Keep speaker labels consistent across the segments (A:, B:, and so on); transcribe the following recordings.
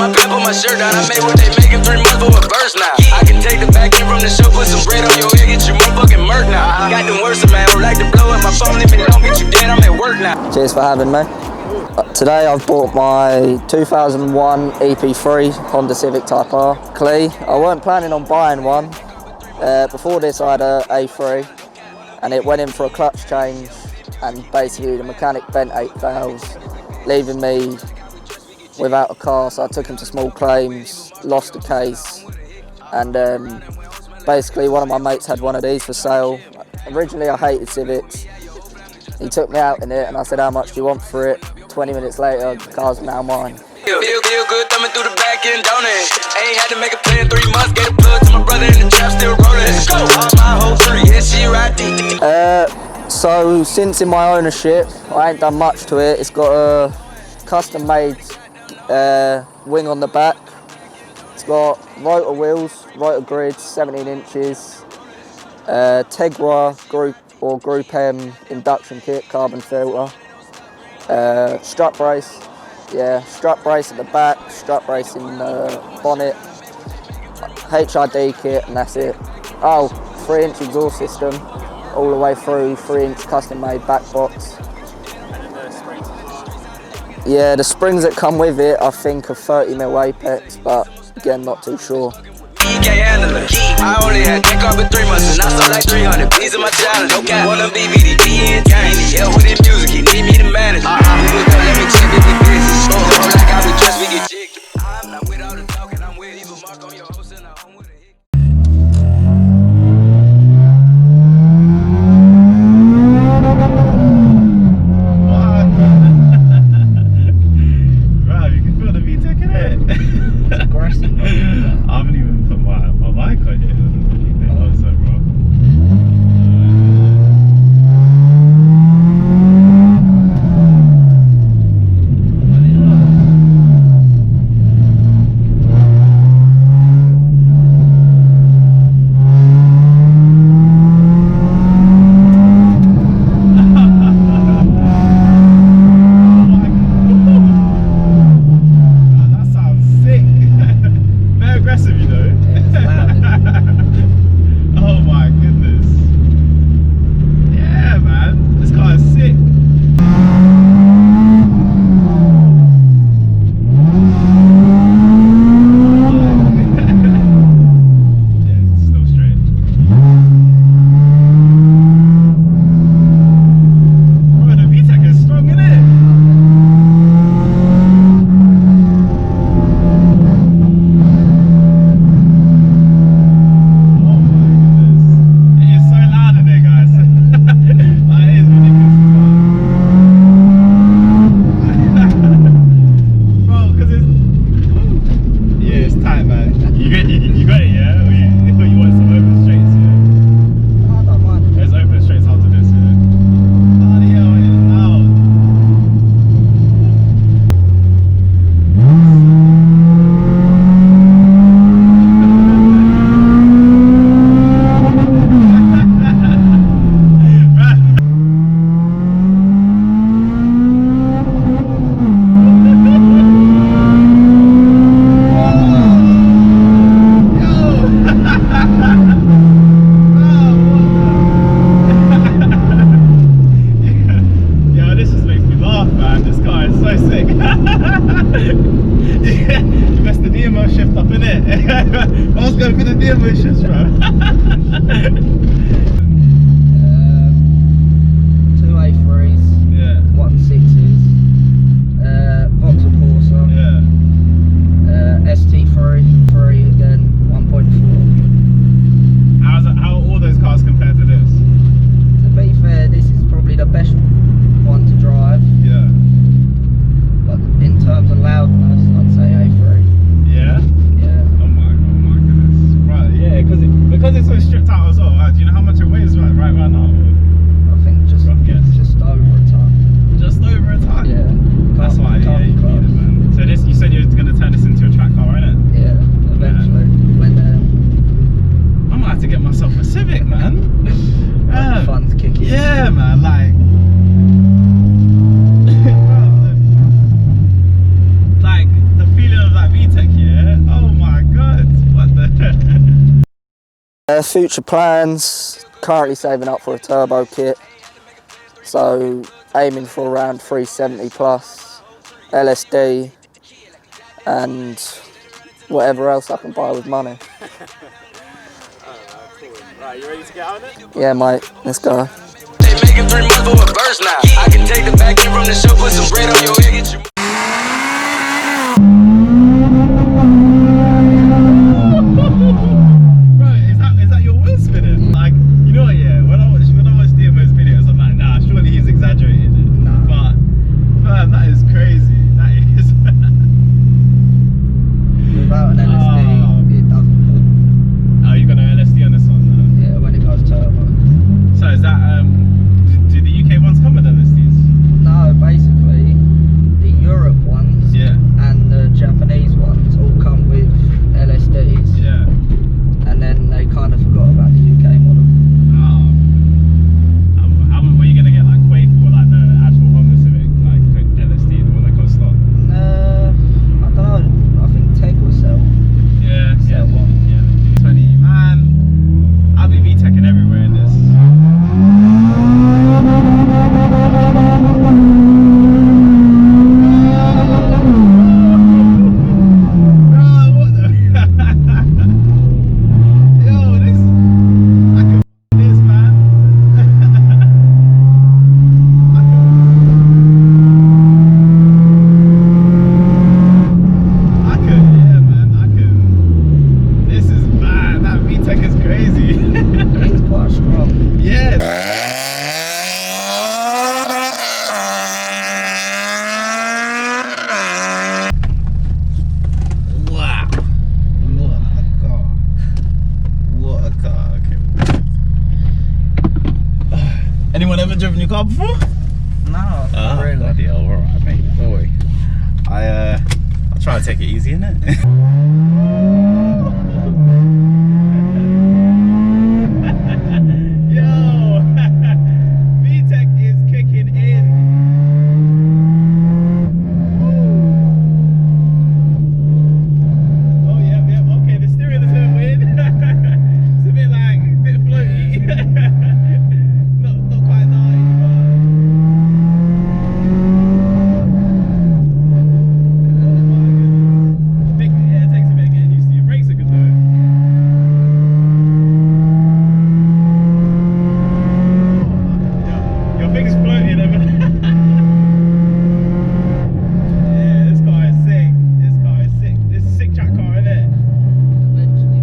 A: I pimp on my shirt down. I made what they make in 3 months for a verse now. I can take the back end from the show, put some bread on your head, get you motherfucking murk now. Got them worse, man. Would like to blow up my phone, leave me alone, get you dead. I'm at work now.
B: Cheers for having me. Today I've bought my 2001 EP3 Honda Civic Type R Clee. I weren't planning on buying one. Before this I had a A3 and it went in for a clutch change and basically the mechanic bent 8 valves, leaving me without a car, so I took him to small claims, lost the case, and basically one of my mates had one of these for sale. Originally I hated Civics. He took me out in it and I said, how much do you want for it? 20 minutes later, the car's now mine.
A: Feel good thumbing through the back end, don't it? Ain't had to make a plan in 3 months, get a plug to my brother in the trap, still rolling. Let's go, all my whole crew, yeah, she right deep.
B: So since in my ownership, I ain't done much to it. It's got a custom made wing on the back. It's got rotor wheels, rotor grids, 17 inches, Tegra Group M induction kit, carbon filter, strut brace, strut brace at the back, strut brace in the bonnet, HID kit, and that's it. Oh, 3-inch exhaust system all the way through, 3-inch custom made back box. Yeah, the springs that come with it I think are 30mm apex, but again not too sure.
A: Can't handle it. I only had that car for 3 months and I saw like 300 pieces of my challenge. Okay, wanna be VDD and gang. Yeah, with his music, he need me to manage. Let me check if we busy. Like I be dressed, we get jiggy. I'm not with all the talking, I'm with even Mark on your host and I'm with it.
C: Right, you can feel the vtec in it.
B: Aggressive.
C: I haven't even put my mic on yet. Oh, so bro. VTEC
B: Future plans, currently saving up for a turbo kit, so aiming for around 370 plus, LSD, and whatever else I can buy with money.
D: Right, you ready to get on it?
B: Yeah, mate, let's go.
A: They making 3 months for a verse now. I can take the back end from the show, put some bread on your head, get you.
C: Bro, is that your wheel spinning? Like, you know what, yeah, when I watch DMO's videos, I'm like, nah, surely he's exaggerated.
B: Nah.
C: But, man, that is crazy. That is.
B: Without an LSD, it doesn't.
C: Oh, you got an LSD on this one?
B: Yeah, when it goes turbo.
C: So is that, do the UK ones come with LSDs?
B: No, basically, the Europe ones
C: Yeah.
B: and the Japanese ones all come with LSDs,
C: Yeah.
B: and then they kind of forgot about the UK model.
C: Oh. How were you gonna get like Quake or like the actual Honda Civic, like LSD, the one that goes stock?
B: I don't know, I think Tech will sell.
C: Yeah,
B: Sell one.
C: Yeah, the 20. Man, I'll be vtecing everywhere in this. Anyone ever driven your car before?
B: No,
C: Oh,
B: really.
C: bloody hell, alright, mate. Don't worry. I'll try to take it easy, innit? Yo! vtec is kicking in. Oh, yeah, okay, the steering is a bit weird. It's a bit floaty. Not quite nice, but yeah, it takes a bit of getting used to. Your brakes are good though. Yeah, your thing's floating over there. Yeah, this car is sick. This car is sick. This is a sick track car, isn't it?
B: Eventually.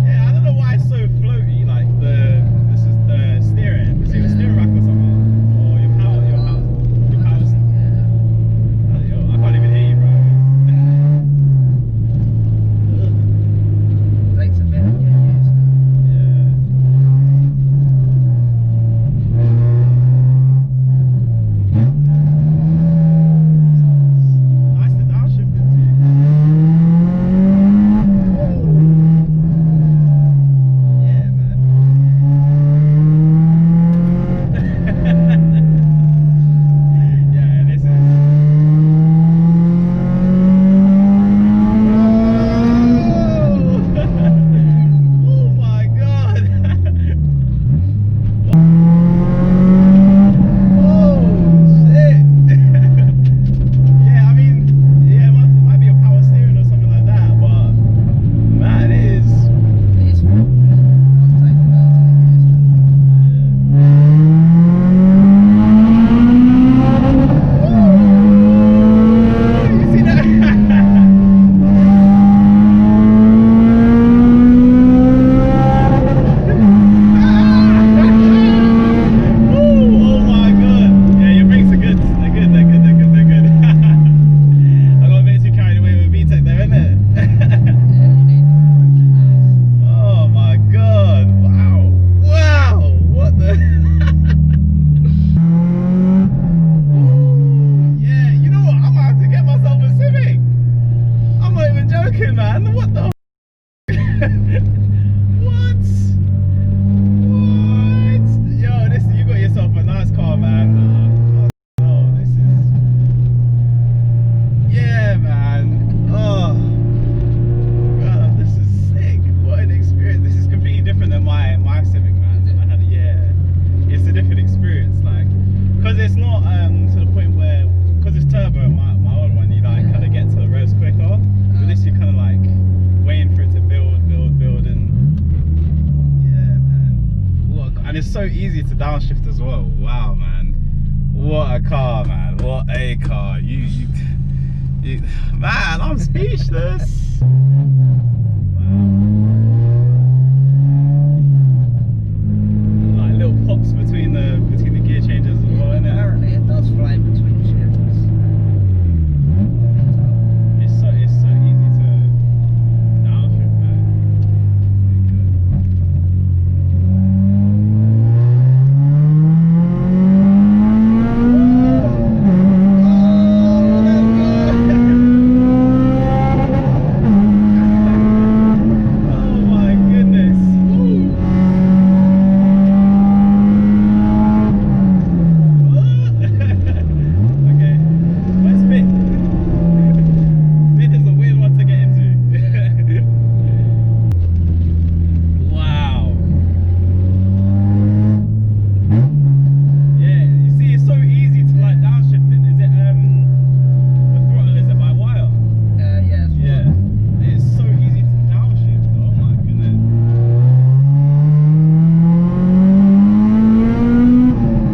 C: Yeah, I don't know why it's so floaty. Like this is the steering. Is it a steering rack or something? Or your power? Yo, I can't even hear you, bro.
B: Takes a bit to get used to.
C: Yeah. Nice to downshift into. Yeah, man. Yeah, this is. Oh my god! Oh shit! Yeah, I mean, yeah, it might be a power steering or something like that, but man, it is.
B: It's must take a while to get used to.
C: You see that? Oh my god! Yeah, your brakes are good. They're good. I got a bit too carried away with vtec there, innit?
B: Yeah, you need
C: Oh my god! Wow! What the? Yeah, you know what? I'm gonna have to get myself a Civic. I'm not even joking, man. What the? What? Yo, you got yourself a nice car, man. Oh, this is. Yeah, man. so easy to downshift as well. Wow, man. What a car, man. What a car. You man, I'm speechless. Like little pops between the gear changes as well, isn't it?
B: Apparently it does flame between shifts.
C: It's so easy to downshift, man. Oh my goodness. Okay, where's Finn? Finn is a weird one to get into. Wow. Yeah, you see, it's so easy to like downshift it. Is it the throttle, is it by wire?
B: Yes.
C: Yeah. It's so easy to downshift. Oh my goodness.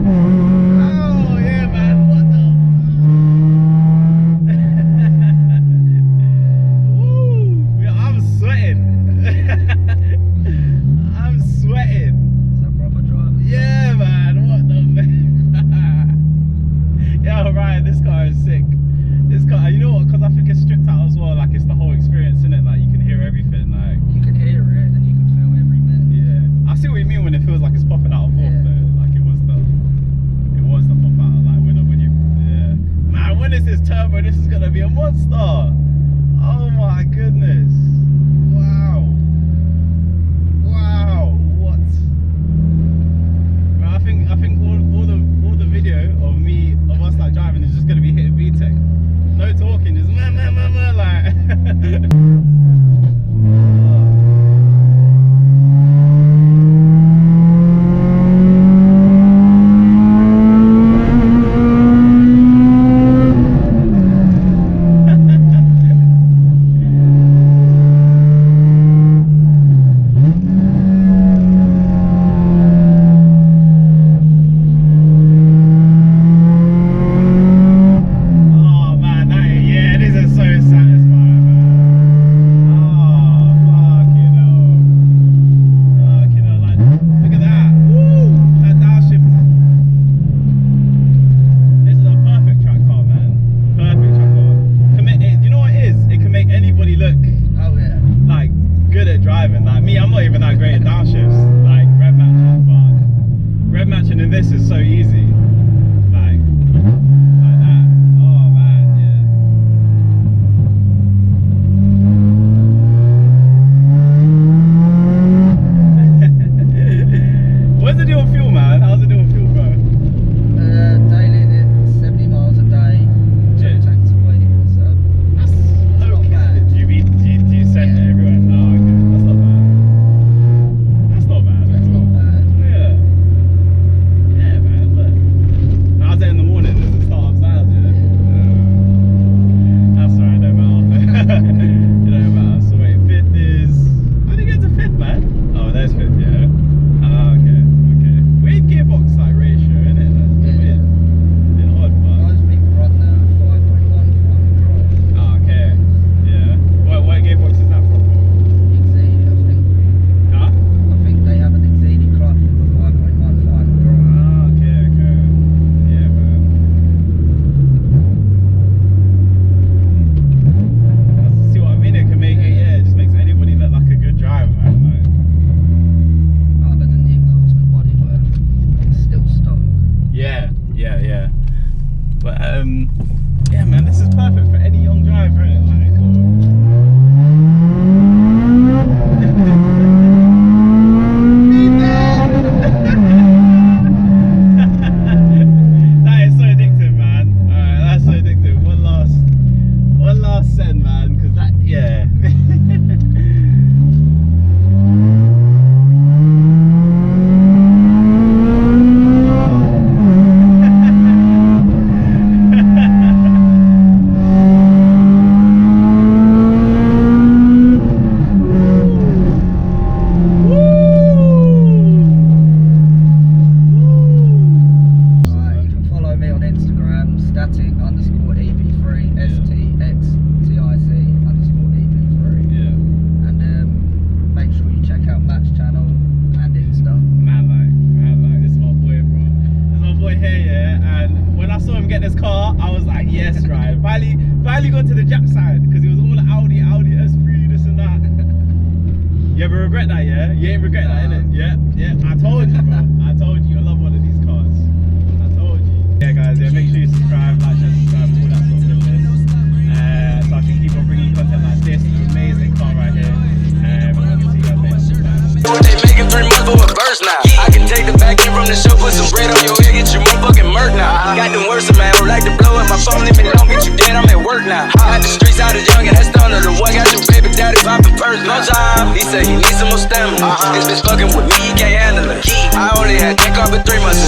C: Oh yeah, man. What the? Woo! Yeah, I'm sweating. I'm sweating.
B: It's a proper driver.
C: Yeah, man. What the? Yeah, right. This car is sick. This car, you know what? Because I think it's stripped out as well. Like it's the whole experience, isn't it? Like you can hear everything. Like
B: You can hear it and you can feel every minute.
C: yeah, I see what you mean when it feels like it's popping out of off
B: Yeah.
C: though. Like it was the pop out. Like when you yeah. Man, when this is turbo, this is gonna be a monster. Oh my goodness. Wow. Wow. What? Well, I think all the video of us like driving is just gonna be hitting vtec. No talking, just like. Oh man, yeah, this is so satisfying, man. Oh, fucking hell. Fucking hell, like, look at that. Woo! That downshift. This is a perfect track car, man. Perfect track car. You know what it is? It can make anybody look
B: Oh yeah.
C: like good at driving. Like me, I'm not even that great at downshifts, like rev matching, but rev matching in this is so easy. Like that. Oh man, yeah. What's the deal with fuel, man? How's the deal with fuel, bro?
B: Daily did 70 miles a day, 2
C: Yeah.
B: tanks a week. So
C: That's
B: not
C: okay.
B: bad.
C: Do you send it everywhere? Oh, okay. That's not bad. That's not bad.
B: that's not bad.
C: Yeah. Yeah, man. But how's it in the morning? Does it start upstairs? Yeah. That's alright. Don't matter. It don't matter. So wait, fifth is. How do you get to fifth, man? Oh, there's fifth. Yeah. Ah, okay. Okay. Weird gearbox like ratio, isn't it? That's
B: Yeah.
C: weird. Bit odd, but.
B: Most people run 5.1 front drive.
C: Oh, okay. Yeah. What gearbox is that from?
B: Exceed, I think.
C: Huh?
B: I think they have an exceed clutch with a 5.1 final drive.
C: Ah, okay, okay. Yeah, man. See what I mean? It can make it, yeah, it just makes anybody look like a good driver, man. Like, regret that, yeah? You ain't regret that, innit? Yeah, yeah. I told you, bro. I told you. I love one of these cars. I told you. Yeah, guys. Yeah, make sure you subscribe, like, share, subscribe, all that sort of business. So I can keep on bringing content like this. An amazing car right here. I can see you guys later.
A: What they making 3 months for a burst now. I can take the back end from the show, put some bread on your head, get you motherfucking murk now. Got them worse, man. Don't like to blow up my phone, if it don't get you dead, I'm at work now. Got the streets out of young and that's stunner. The one got your baby daddy popping purse no time. He said he needs some more stamina. This bitch fucking with me, he can't handle it. I only had that car for 3 months.